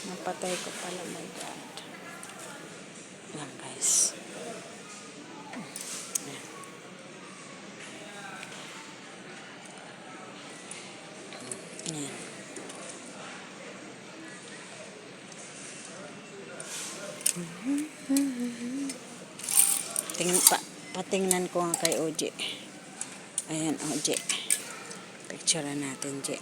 Napatay ko pala, my God. Yan guys. Yan. Yan. Patingnan ko nga kay Oje. Ayan, Oje. Picture natin, Je.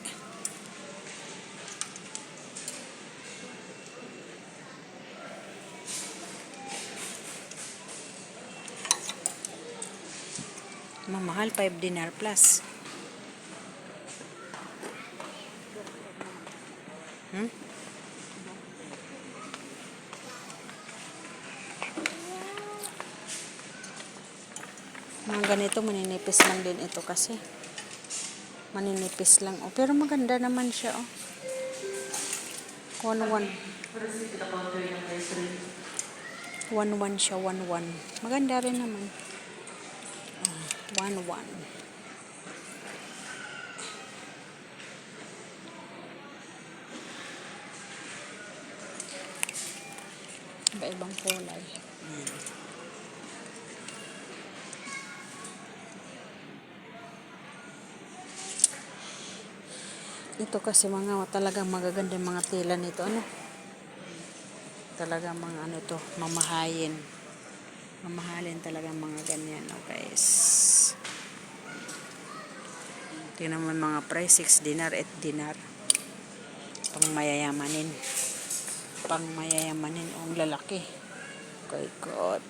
Mamahal, 5 dinar plus. Mga ganito, maninipis lang din ito kasi. Maninipis lang. Oh, pero maganda naman siya. Oh. 1-1. 1-1 siya, 1-1. Maganda rin naman. 1-1. Iba-ibang kulay. Ito kasi mga talagang magagandang mga tela nito. Ano? Talagang mga ano to, mamahayin. Mamahalin talaga mga ganyan. Oh, guys. Tingnan mo mga price, 6 dinar, 8 dinar. Pang mayayamanin. Pang mayayamanin. Ang lalaki. Okay, God.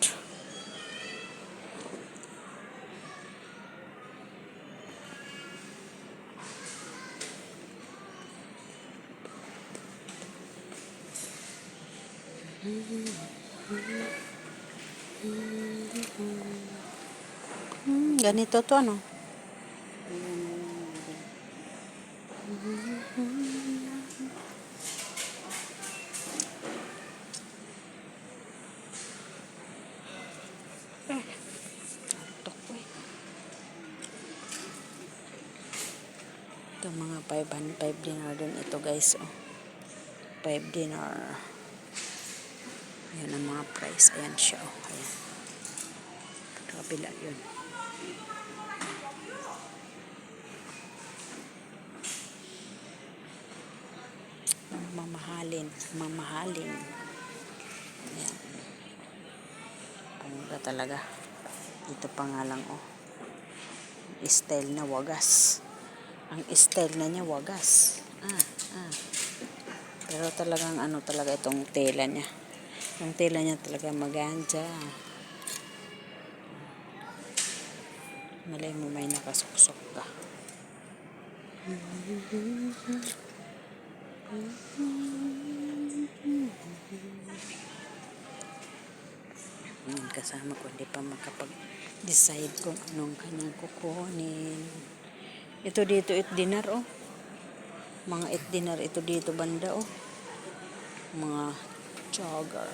Ganito to, ano? Ito mga 5 dinar din ito, guys. Oh. 5 dinar. Ayan ang mga price. Ayan siya. Oh. Ayan. Kabila yun. Mamahalin. Mamahalin. Ayan. Pangga talaga. Ito pa nga lang, oh. Style na wagas. Ang style na niya wagas. Pero talagang ano talaga itong tela niya. Yung tela niya talaga maganda. Malay mo may nakasuksok ka. Kasama ko hindi pa makapag-decide kung anong kanyang kukunin. Ito dito 8 dinar, oh. Mga 8 dinar ito dito banda, oh. Mga jogger.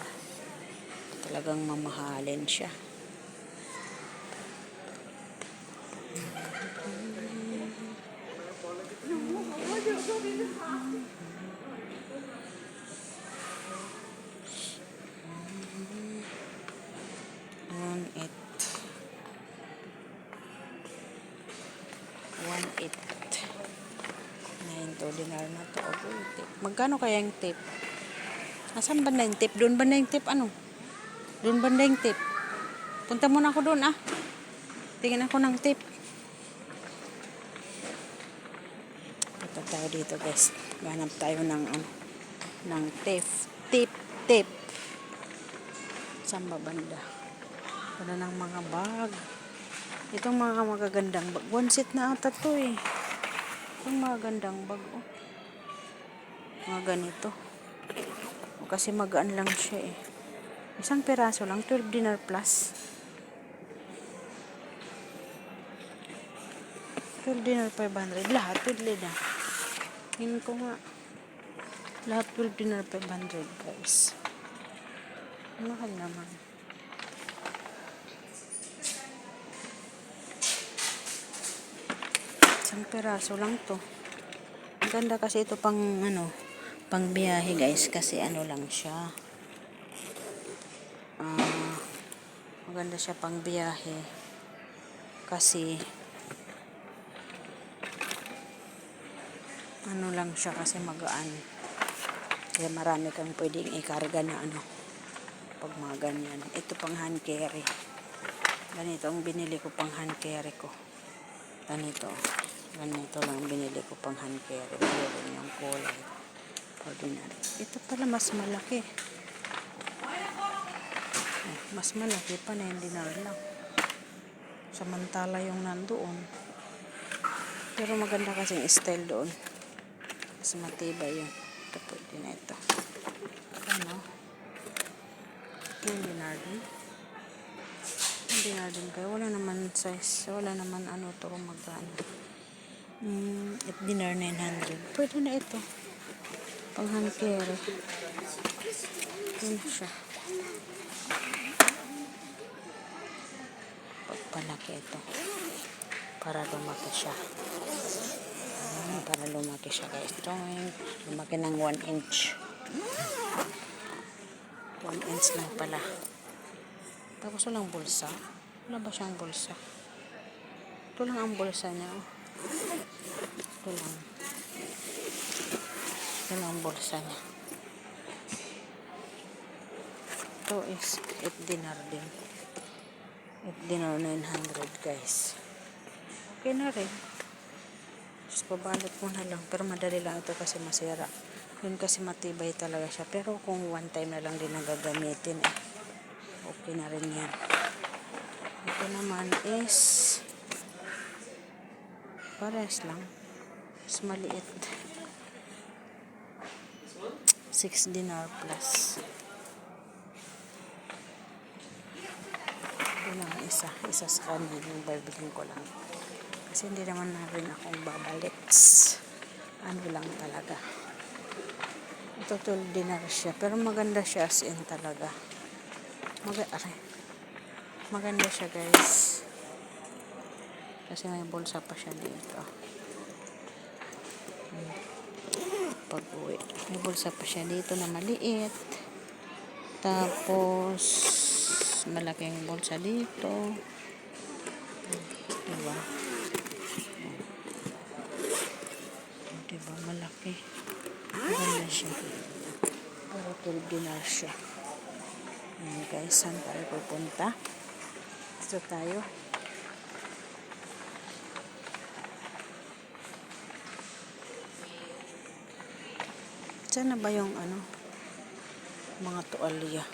Talagang mamahalin siya. Dinar na to. Magkano kaya yung tip? Asan banda yung tip? Doon banda yung tip, ano? Doon banda yung tip. Punta muna ako doon, ah. Tingin ako ng tip. Ito tayo dito, guys. Ganap tayo ng tip. Saan ba banda? Wala ng mga bag. Itong mga magagandang bag. One set na ata to, eh. Itong magagandang bag, oh. Mga ganito. O, kasi magaan lang siya, eh. Isang peraso lang, 12 dinar plus. 12 dinar 500. Lahat 12 na. Tingin ko nga. Lahat 12 dinar 500, guys. Mahal naman. Isang peraso lang to. Ang ganda kasi ito pang pang biyahe guys, kasi ano lang siya. Maganda siya pang biyahe. Kasi ano lang siya, kasi magaan. Kaya marami kang pwedeng ikarga na ano pag mga ganyan. Ito pang hand carry. Ganito ang binili ko pang hand carry ko. Ganito lang binili ko pang hand carry. Pero yung kulay ordinary. Ito pala mas malaki. Mas malaki pa na, hindi na lang. Samantala yung nandoon. Pero maganda kasing style doon. Mas matibay yun. Ito pwede na ito. Ano? Hindi na din. Hindi na din kayo. Wala naman size. Wala naman ano ito kung magkano. At dinar 900. Pwede na ito. Pang hand carry. Ito na siya. Pagpalaki ito. Para lumaki siya. Para lumaki siya guys. Ito lumaki ng 1 inch. 1 inch lang pala. Tapos walang bulsa. Wala ba siyang bulsa? Ito lang ang bulsa niya. Ito lang. Ito lang ang bulsa niya. Ito is 8 dinar din. 8 dinar 900 guys. Okay na rin. Just pabalot mo na lang. Pero madali lang ito kasi masira. Yun kasi matibay talaga siya. Pero kung one time na lang din nagagamitin, okay na rin yan. Ito naman is parehas lang. Mas maliit. 6 dinar plus. Ito lang isa sa kanya yung bibilhin ko lang. Kasi hindi naman na rin akong babalik. Ano lang talaga. Ito 12 dinar siya. Pero maganda siya as in talaga. Maganda siya guys. Kasi may bulsa pa siya dito. Pag-uwi. May bulsa pa siya dito na maliit. Tapos malaking bulsa dito. Diba? Diba? Malaki. Maganda siya. Pero 12 dinar siya. Ayan guys, saan tayo pupunta? Dito tayo. Saan na ba yung ano? Mga tuwalya.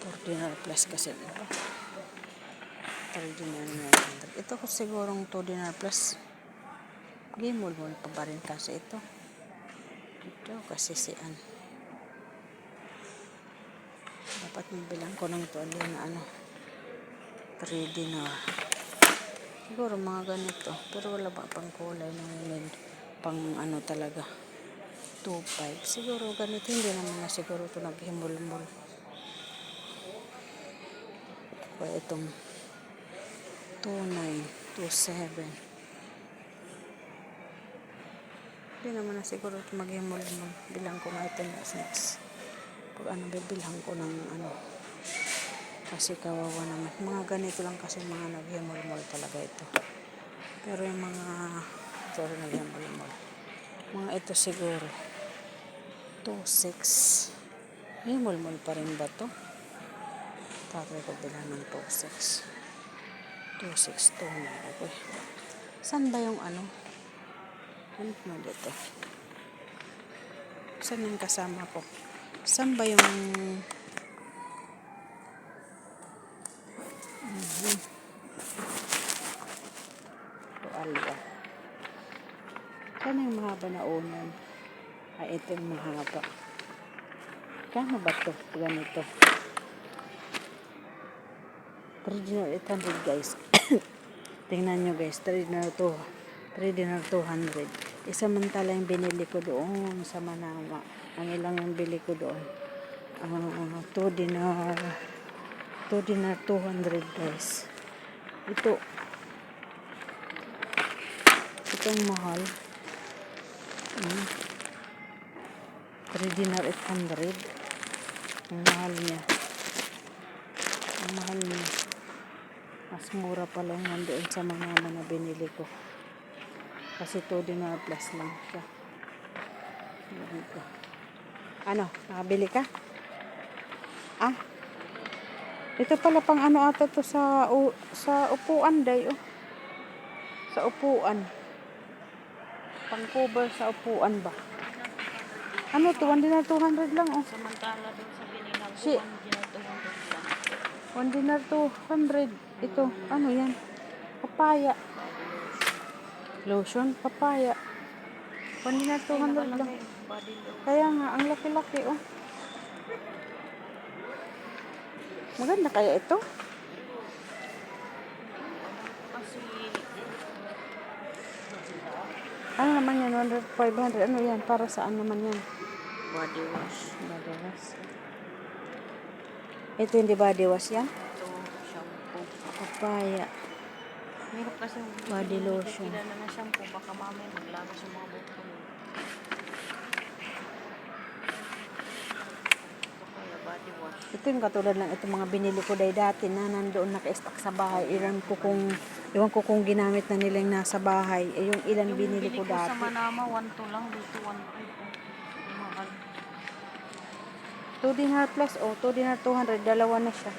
4 dinar plus kasi diba? 3 dinar 900. Ito ko sigurong 2 dinar plus. Gimol-mol pa ba rin kasi ito. Ito kasi sian. Dapat mabilang ko ng tuwalya na ano. 3 dinar. Siguro mga ganito. Pero wala ba pang kulay ng pang ano talaga. 2.5. Siguro ganito. Hindi naman na siguro ito naghimol-mol. Kaya itong 2.9, 2.7. Hindi naman na siguro ito maghimol-mol. Bilang ko nga ito na since. Pag ano, bibilhan ko ng ano. Kasi kawawa naman. Mga ganito lang kasi mga naghimol-mol talaga ito. Pero yung mga ito rin naghimol-mol. Mga ito siguro 2.6. Himol-mol pa rin ba to? Tatry ko bilang ng 2.6. 2.6, 2.9. Okay. Saan ba yung ano? Ano mo dito? Saan yung kasama ko? Saan ba yung tuwalya? Saan yung mahaba na unan? Ay, ito yung mahaba. Kano ba ito? Ganito. 3 dinar 800 guys. Tingnan nyo guys. 3 dinar 200. Samantala yung binili ko doon sa Manama. Ano lang yung bili ko doon. 2 dinar 200 guys. Itong mahal. 3 dinar 800. Ang mahal niya. Ang mahal niya. Mas mura pala yung nandoon sa mga na binili ko. Kasi 2 dinar plus lang siya. Dito. Ano? Nakabili ka? Ah? Ito pala pang ano ata to sa upuan, day. Oh. Sa upuan. Pang cover sa upuan ba? Ano to? 1 dinar 200 lang, oh. Samantala doon sa binilang ko, Si 1 dinar 200. Ito, ano yan? Papaya. Lotion, papaya. 1 dinar 200 lang. Kaya nga, ang laki-laki, oh. Maganda kaya ito? Kasi, Ano naman yan? 100, 500. Ano yan? Para saan naman yan? body wash. Body wash. Ito hindi body wash yan? Ito, shampoo. Papaya. Mahirap kasi Body lotion. kilala na shampoo, baka mamaya maglagas yung mga buhok ko. Ito kaya body wash. Ito yung katulad lang itong mga binili ko dati na nandoon naka-stock sa bahay. Iwan ko kung ginamit na nila yung nasa bahay. Eh, yung ilan Yung binili ko sa dati. Manama, 1.2 lang. Dito, 1.5. Mahal. 2 dinar plus, 2 dinar 200. Dalawa na siya.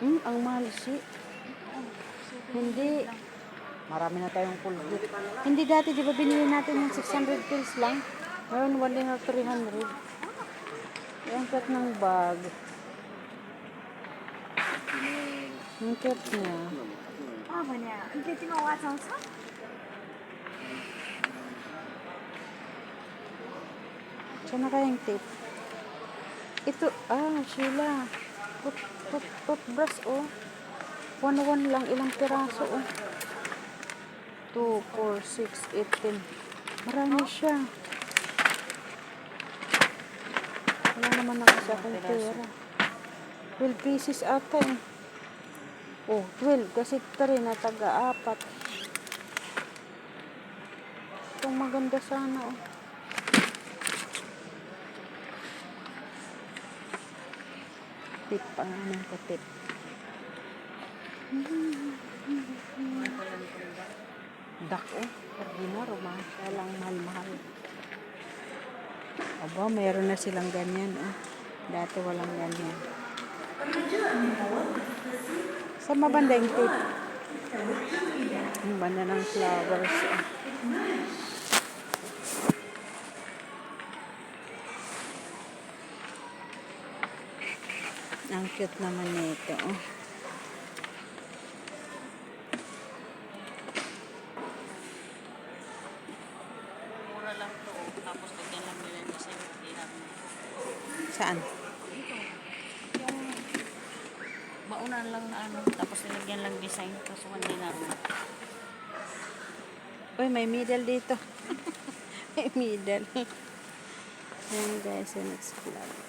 Ang mahal siya. Hindi. Marami na tayong Colgate. Hindi dati, di ba binili natin yung 600 pills lang? Ngayon, 1 dinar 300. Yung cut ng bag. Yung cut niya. Hindi tinawasan sa? Saan na kayang tape? Ito, Sheila. Toothbrush, oh. 1 lang, ilang piraso, oh. 2, 4, 6, 18. Marami siya. Wala naman ako sa akong pera. 12 pieces ata, eh. Oh, 12. Kasi 3 na taga-4. Itong maganda sana, oh. Tip, pangalan ko, tip. Dak, oh. Dinar, oh. Kaya lang mahal-mahal. Aba, mayroon na silang ganyan, oh. Dati walang ganyan. Sa mabanda yung tip. Ang banda ng flowers, oh. Ang cute naman nito, oh. Mura lang to. Tapos lagyan lang nila yung design. Saan? Yung baunan lang na ano. Tapos nilagyan lang design. Tapos 1 dinar na. Uy, may middle dito. May middle. Ayan guys, yung next vlog.